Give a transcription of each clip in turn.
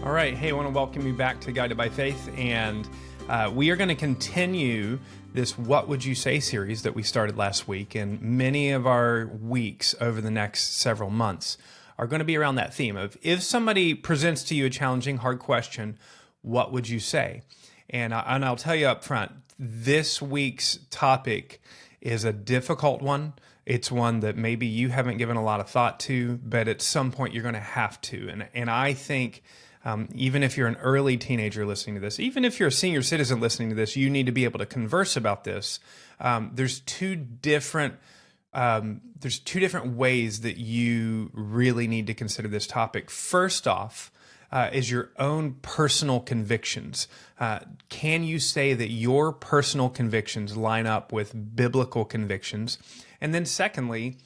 All right. Hey, I want to welcome you back to Guided by Faith. And we are going to continue this What Would You Say series that we started last week. And many of our weeks over the next several months are going to be around that theme of if somebody presents to you a challenging, hard question, what would you say? And I'll tell you up front, this week's topic is a difficult one. It's one that maybe you haven't given a lot of thought to, but at some point you're going to have to. And I think even if you're an early teenager listening to this, even if you're a senior citizen listening to this, you need to be able to converse about this. There's two different ways that you really need to consider this topic. First off, is your own personal convictions. Can you say that your personal convictions line up with biblical convictions? And then secondly,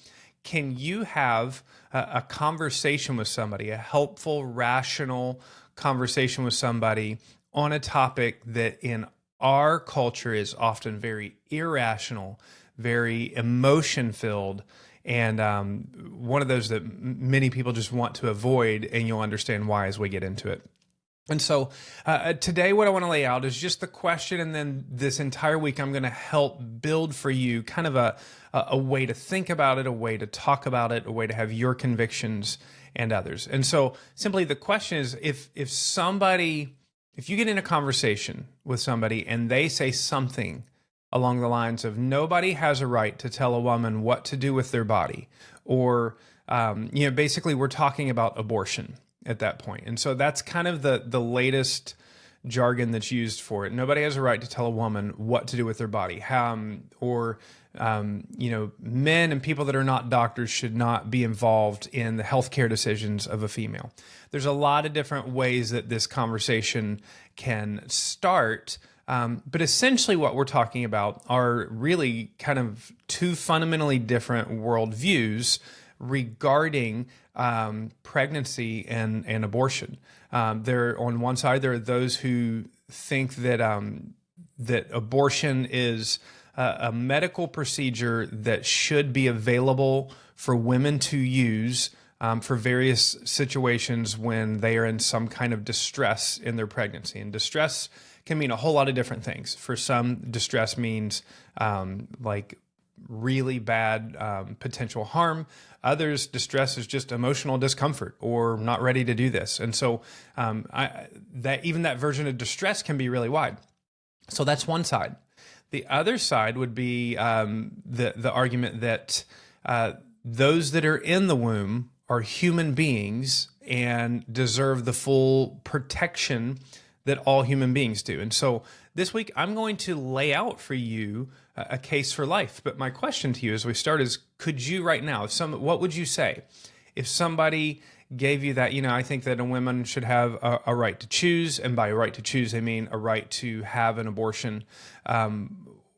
can you have a conversation with somebody, a helpful, rational conversation with somebody on a topic that in our culture is often very irrational, very emotion-filled, and one of those that many people just want to avoid, and you'll understand why as we get into it. And so today what I want to lay out is just the question, and then this entire week I'm going to help build for you kind of a way to think about it, a way to talk about it, a way to have your convictions and others. And so simply the question is, if you get in a conversation with somebody and they say something along the lines of nobody has a right to tell a woman what to do with their body, or basically we're talking about abortion at that point. And so that's kind of the latest jargon that's used for it. Nobody has a right to tell a woman what to do with their body. Men and people that are not doctors should not be involved in the healthcare decisions of a female. There's a lot of different ways that this conversation can start. But essentially what we're talking about are really kind of two fundamentally different worldviews regarding pregnancy and abortion. There, on one side, there are those who think that that abortion is a medical procedure that should be available for women to use for various situations when they are in some kind of distress in their pregnancy. And distress can mean a whole lot of different things. For some, distress means like really bad potential harm. Others, distress is just emotional discomfort or not ready to do this. And so that version of distress can be really wide. So that's one side. The other side would be the argument that those that are in the womb are human beings and deserve the full protection that all human beings do. And so this week, I'm going to lay out for you a case for life. But my question to you as we start is, could you right now, what would you say if somebody gave you that, I think that a woman should have a right to choose, and by right to choose, I mean a right to have an abortion,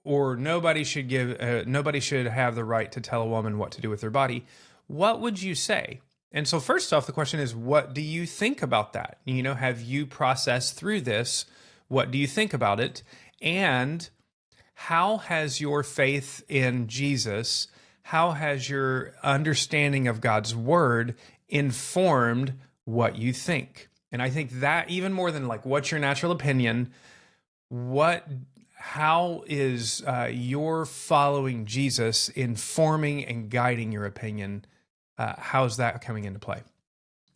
or nobody should have the right to tell a woman what to do with their body. What would you say? And so first off, the question is, what do you think about that? Have you processed through this? What do you think about it? And how has your faith in Jesus, how has your understanding of God's word informed what you think? And I think that even more than like, what's your natural opinion, how is your following Jesus informing and guiding your opinion? How's that coming into play?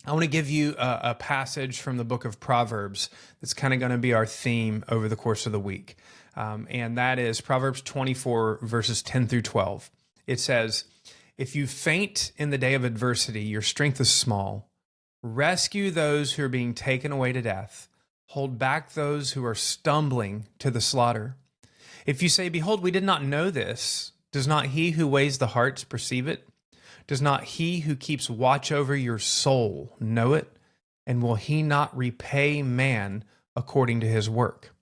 I want to give you a passage from the book of Proverbs that's kind of going to be our theme over the course of the week. And that is Proverbs 24, verses 10 through 12. It says, "If you faint in the day of adversity, your strength is small. Rescue those who are being taken away to death. Hold back those who are stumbling to the slaughter. If you say, 'Behold, we did not know this,' does not he who weighs the hearts perceive it? Does not he who keeps watch over your soul know it? And will he not repay man according to his work?"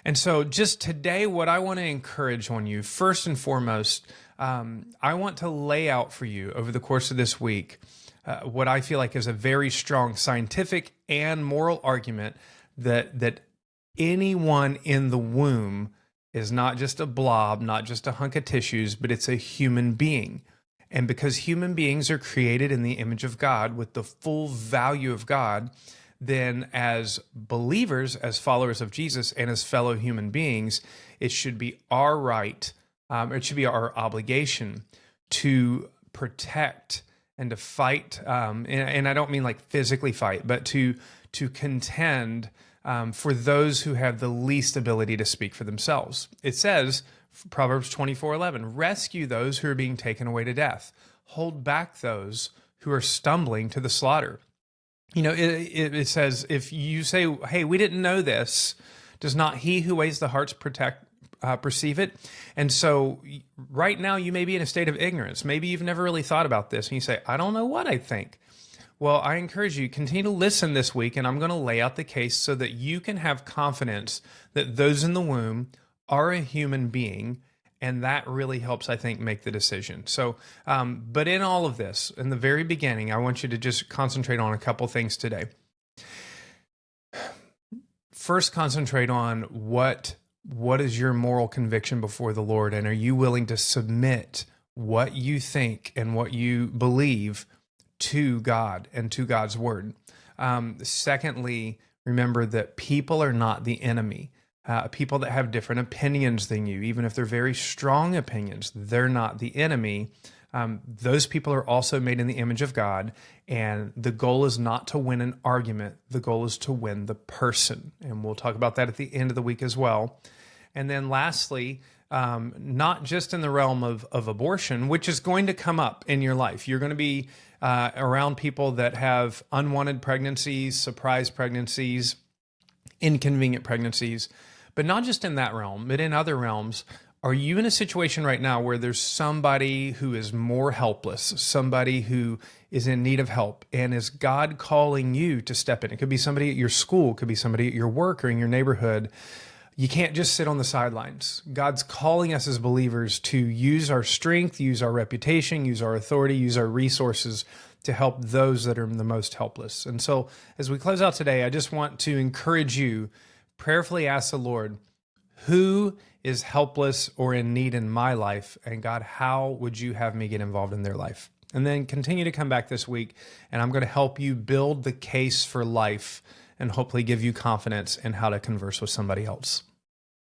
And so just today, what I want to encourage on you, first and foremost, I want to lay out for you over the course of this week what I feel like is a very strong scientific and moral argument that anyone in the womb is not just a blob, not just a hunk of tissues, but it's a human being. And because human beings are created in the image of God with the full value of God, then as believers, as followers of Jesus, and as fellow human beings, it should be our right, it should be our obligation to protect and to fight, and I don't mean like physically fight, but to contend for those who have the least ability to speak for themselves. It says, Proverbs 24:11, rescue those who are being taken away to death. Hold back those who are stumbling to the slaughter. You know, it says, if you say, hey, we didn't know this, does not he who weighs the hearts perceive it? And so right now you may be in a state of ignorance. Maybe you've never really thought about this and you say, I don't know what I think. Well, I encourage you, continue to listen this week, and I'm going to lay out the case so that you can have confidence that those in the womb are a human being, and that really helps, I think, make the decision. So, but in all of this, in the very beginning, I want you to just concentrate on a couple things today. First, concentrate on what is your moral conviction before the Lord, and are you willing to submit what you think and what you believe to God and to God's word? Secondly, remember that people are not the enemy. People that have different opinions than you, even if they're very strong opinions, they're not the enemy. Those people are also made in the image of God, and the goal is not to win an argument. The goal is to win the person, and we'll talk about that at the end of the week as well. And then lastly, not just in the realm of abortion, which is going to come up in your life. You're going to be around people that have unwanted pregnancies, surprise pregnancies, inconvenient pregnancies, but not just in that realm, but in other realms. Are you in a situation right now where there's somebody who is more helpless, somebody who is in need of help, and is God calling you to step in? It could be somebody at your school, it could be somebody at your work or in your neighborhood. You can't just sit on the sidelines. God's calling us as believers to use our strength, use our reputation, use our authority, use our resources to help those that are the most helpless. And so as we close out today, I just want to encourage you, prayerfully ask the Lord, who is helpless or in need in my life? And God, how would you have me get involved in their life? And then continue to come back this week, and I'm going to help you build the case for life and hopefully give you confidence in how to converse with somebody else.